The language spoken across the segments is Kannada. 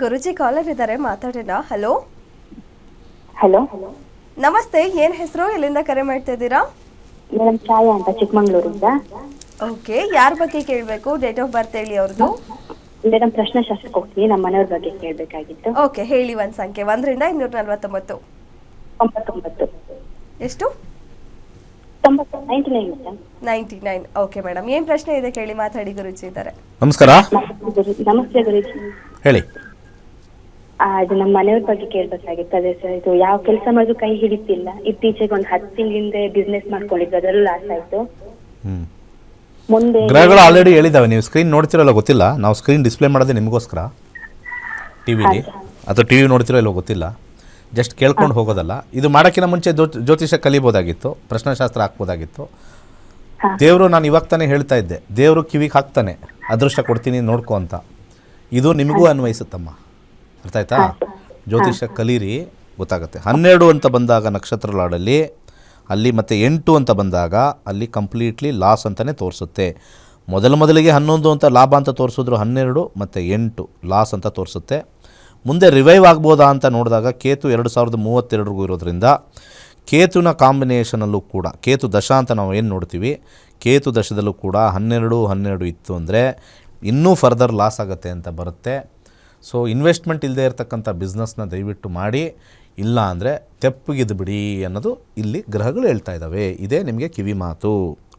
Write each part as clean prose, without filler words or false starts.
ಗುರುಜಿ ಕಾಲರ್ ಇದ್ದಾರೆ, ಮಾತಾಡೋಣ. ಹಲೋ ಹಲೋ ನಮಸ್ತೆ, ಏನ್ ಹೆಸರು, ಎಲ್ಲಿಂದ ಕರೆ ಮಾಡ್ತಾ ಇದ್ದೀರಾ? ಮೇಡಮ್ ಛಾಯಾ ಅಂತ ಚಿಕ್ಕಮಂಗ್ಳೂರಿಂದ. ಓಕೆ, ಯಾರ ಬಗ್ಗೆ ಕೇಳಬೇಕು? ಡೇಟ್ ಆಫ್ ಬರ್ತ್ ಹೇಳಿ ಅವ್ರದ್ದು. ಮೇಡಮ್ ಪ್ರಶ್ನೆಶಾಸ್ತ್ರಕ್ಕೆ ಹೋಗ್ತೀನಿ, ನಮ್ಮ ಮನೆಯವ್ರ ಬಗ್ಗೆ ಕೇಳಬೇಕಾಗಿತ್ತು. ಓಕೆ, ಹೇಳಿ ಒಂದು ಸಂಖ್ಯೆ 1ರಿಂದ 249. 99. ಎಷ್ಟು? 99 ಮೇಡಮ್. 99. ಓಕೆ ಮೇಡಮ್, ಏನ್ ಪ್ರಶ್ನೆ ಇದೆ ಕೇಳಿ, ಮಾತಾಡಿ. ಗುರುಜಿ ಇದ್ದಾರೆ. ನಮಸ್ಕಾರ, ನಮಸ್ತೆ ಗುರುಜಿ. ಹೇಳಿ. ಇದು ನಮ್ಮ ಮನೆಯವ್ರ ಬಗ್ಗೆ ಕೇಳಬೇಕಾಗಿತ್ತು. ಅದೇ ಸರ್, ಇದು ಯಾವ ಕೆಲಸ ಮಾಡಿದ್ರು ಕೈ ಹಿಡಿತಿಲ್ಲ. ಇತ್ತೀಚೆಗೆ ಒಂದು 10 ತಿಂಗಳಿಂದ ಬಿಸ್ನೆಸ್ ಮಾಡ್ಕೊಂಡಿದ್ರು, ಅದರಲ್ಲೂ ಲಾಸ್ ಆಯ್ತು. ಮುಂದೆ ಗ್ರಹಗಳು ಆಲ್ರೆಡಿ ಹೇಳಿದಾವೆ, ನೀವು ಸ್ಕ್ರೀನ್ ನೋಡ್ತಿರಲ್ಲ ಗೊತ್ತಿಲ್ಲ. ನಾವು ಸ್ಕ್ರೀನ್ ಡಿಸ್ಪ್ಲೇ ಮಾಡೋದೇ ನಿಮಗೋಸ್ಕರ ಟಿವಿಲಿ, ಅಥವಾ ಟಿವಿ ನೋಡ್ತಿರೋ ಇಲ್ಲೋ ಗೊತ್ತಿಲ್ಲ. ಜಸ್ಟ್ ಕೇಳ್ಕೊಂಡು ಹೋಗೋದಲ್ಲ. ಇದು ಮಾಡೋಕ್ಕಿಂತ ಮುಂಚೆ ಜ್ಯೋತಿಷ ಕಲಿಬೋದಾಗಿತ್ತು, ಪ್ರಶ್ನೆಶಾಸ್ತ್ರ ಹಾಕ್ಬೋದಾಗಿತ್ತು. ದೇವರು, ನಾನು ಇವಾಗ ತಾನೇ ಹೇಳ್ತಾ ಇದ್ದೆ, ದೇವರು ಕಿವಿಗೆ ಹಾಕ್ತಾನೆ ಅದೃಷ್ಟ ಕೊಡ್ತೀನಿ ನೋಡ್ಕೊ ಅಂತ. ಇದು ನಿಮಗೂ ಅನ್ವಯಿಸುತ್ತಮ್ಮ, ಅರ್ಥ ಆಯ್ತಾ? ಜ್ಯೋತಿಷ ಕಲೀರಿ, ಗೊತ್ತಾಗುತ್ತೆ. 12 ಅಂತ ಬಂದಾಗ ನಕ್ಷತ್ರ ಲಾಡಲ್ಲಿ, ಅಲ್ಲಿ ಮತ್ತು 8 ಅಂತ ಬಂದಾಗ ಅಲ್ಲಿ ಕಂಪ್ಲೀಟ್ಲಿ ಲಾಸ್ ಅಂತಲೇ ತೋರಿಸುತ್ತೆ. ಮೊದಲಿಗೆ 11 ಅಂತ ಲಾಭ ಅಂತ ತೋರಿಸಿದ್ರು, 12 ಮತ್ತು 8 ಲಾಸ್ ಅಂತ ತೋರಿಸುತ್ತೆ. ಮುಂದೆ ರಿವೈವ್ ಆಗ್ಬೋದಾ ಅಂತ ನೋಡಿದಾಗ ಕೇತು 2032 ಇರೋದ್ರಿಂದ ಕೇತುನ ಕಾಂಬಿನೇಷನಲ್ಲೂ ಕೂಡ, ಕೇತು ದಶ ಅಂತ ನಾವು ಏನು ನೋಡ್ತೀವಿ, ಕೇತು ದಶದಲ್ಲೂ ಕೂಡ 12 ಇತ್ತು ಅಂದರೆ ಇನ್ನೂ ಫರ್ದರ್ ಲಾಸ್ ಆಗುತ್ತೆ ಅಂತ ಬರುತ್ತೆ. ಸೊ ಇನ್ವೆಸ್ಟ್ಮೆಂಟ್ ಇಲ್ಲದೆ ಇರತಕ್ಕಂಥ ಬಿಸ್ನೆಸ್ನ ದಯವಿಟ್ಟು ಮಾಡಿ, ಇಲ್ಲ ಅಂದರೆ ತೆಪ್ಪಗಿದ್ದು ಬಿಡಿ ಅನ್ನೋದು ಇಲ್ಲಿ ಗ್ರಹಗಳು ಹೇಳ್ತಾ ಇದ್ದಾವೆ. ಇದೇ ನಿಮಗೆ ಕಿವಿ ಮಾತು.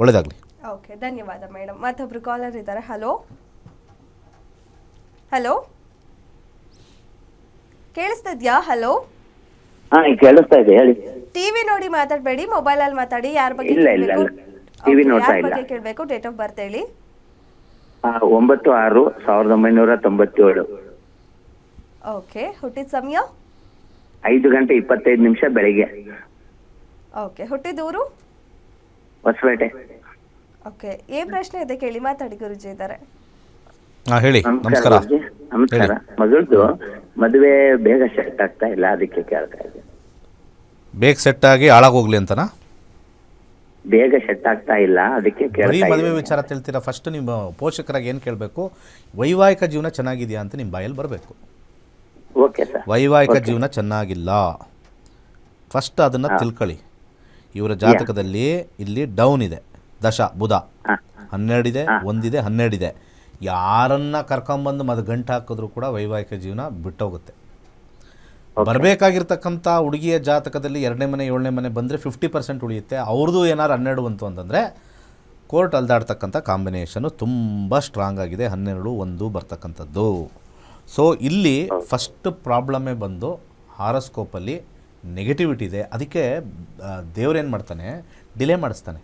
ಒಳ್ಳೆಯದಾಗಲಿ. ಓಕೆ, ಧನ್ಯವಾದ ಮೇಡಮ್. ಮತ್ತೊಬ್ರು ಕಾಲರ್ ಇದ್ದಾರೆ. ಹಲೋ ಹಲೋ ಕೇಳಿಸ್ತಿದ್ಯಾ? ಹಲೋ, ಕೇಳಿಸ್ತಾ ಇದೆ, ಹೇಳಿ. ಟಿವಿ ನೋಡಿ ಮಾತಾಡಬೇಡಿ, ಮೊಬೈಲ್ ಅಲ್ಲಿ ಮಾತಾಡಿ. ಯಾರ ಬಗ್ಗೆ ಇಲ್ಲ, ಇಲ್ಲ, ಇಲ್ಲ. ಟಿವಿ ನೋಡ್ತಾ ಇಲ್ಲ. ಕೇಳಬೇಕು? ಡೇಟ್ ಆಫ್ ಬರ್ತ್ ಹೇಳಿ. 9/6/1997. ಓಕೆ, ಹುಟ್ಟಿದ ಸಮಯ? 5:25 ಬೆಳಿಗ್ಗೆ. ಓಕೆ, ಹುಟ್ಟಿದ ಊರು? ಹೊಸಪೇಟೆ. ಓಕೆ, ಏನ್ ಪ್ರಶ್ನೆ ಇದೆ ಕೇಳಿ, ಮಾತಾಡಿ. ಗುರುಜಿ ಇದ್ದಾರೆ. ಹೇಳಿ. ನಮಸ್ಕಾರ. ನಮಸ್ಕಾರ. ಮಗಳದು ಮದುವೆ ಬೇಗ ಸೆಟ್ ಆಗ್ತಾ ಇಲ್ಲ, ಅದಕ್ಕೆ ಕೇಳ್ತಾ ಇದ್ದೆ. ಬೇಗ ಸೆಟ್ ಆಗಿ ಹಾಳಾಗೋಗ್ಲಿ ಅಂತನಾ? ಬೇಗ ಸೆಟ್ ಆಗ್ತಾ ಇಲ್ಲ, ಅದಕ್ಕೆ ಬರೀ ಕೇಳ್ತಾ ಮದುವೆ ವಿಚಾರ ತಿಳ್ತೀರಾ? ಫಸ್ಟ್ ನಿಮ್ಮ ಪೋಷಕರಾಗಿ ಏನು ಕೇಳಬೇಕು, ವೈವಾಹಿಕ ಜೀವನ ಚೆನ್ನಾಗಿದೆಯಾ ಅಂತ ನಿಮ್ಮ ಬಾಯಲ್ಲಿ ಬರಬೇಕು. Okay sir. ವೈವಾಹಿಕ ಜೀವನ ಚೆನ್ನಾಗಿಲ್ಲ, ಫಸ್ಟ್ ಅದನ್ನು ತಿಳ್ಕೊಳ್ಳಿ. ಇವರ ಜಾತಕದಲ್ಲಿ ಇಲ್ಲಿ ಡೌನ್ ಇದೆ, ದಶ ಬುಧ 12 ಇದೆ, 1 ಇದೆ, 12 ಇದೆ. ಯಾರನ್ನ ಕರ್ಕೊಂಬಂದು ಗಂಟು ಹಾಕಿದ್ರು ಕೂಡ ವೈವಾಹಿಕ ಜೀವನ ಬಿಟ್ಟೋಗುತ್ತೆ. ಬರಬೇಕಾಗಿರ್ತಕ್ಕಂಥ ಹುಡುಗಿಯ ಜಾತಕದಲ್ಲಿ 2ನೇ ಮನೆ 7ನೇ ಮನೆ ಬಂದರೆ 50% ಉಳಿಯುತ್ತೆ. ಅವ್ರದ್ದು ಏನಾರು 12 ಬಂತು ಅಂತಂದರೆ ಕೋರ್ಟ್ ಅಲ್ದಾಡ್ತಕ್ಕಂಥ ಕಾಂಬಿನೇಷನು ತುಂಬ ಸ್ಟ್ರಾಂಗ್ ಆಗಿದೆ. 12 1 ಬರ್ತಕ್ಕಂಥದ್ದು. ಸೊ ಇಲ್ಲಿ ಫಸ್ಟ್ ಪ್ರಾಬ್ಲಮ್ಮೇ ಬಂದು ಹಾರೋಸ್ಕೋಪಲ್ಲಿ ನೆಗೆಟಿವಿಟಿ ಇದೆ. ಅದಕ್ಕೆ ದೇವ್ರೇನು ಮಾಡ್ತಾನೆ, ಡಿಲೇ ಮಾಡಿಸ್ತಾನೆ.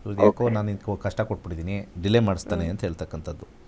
ಇವ್ರಿಗೆ ಯಾಕೋ ನಾನು ಕಷ್ಟ ಕೊಟ್ಬಿಟ್ಟಿದ್ದೀನಿ, ಡಿಲೇ ಮಾಡಿಸ್ತಾನೆ ಅಂತ ಹೇಳ್ತಕ್ಕಂಥದ್ದು.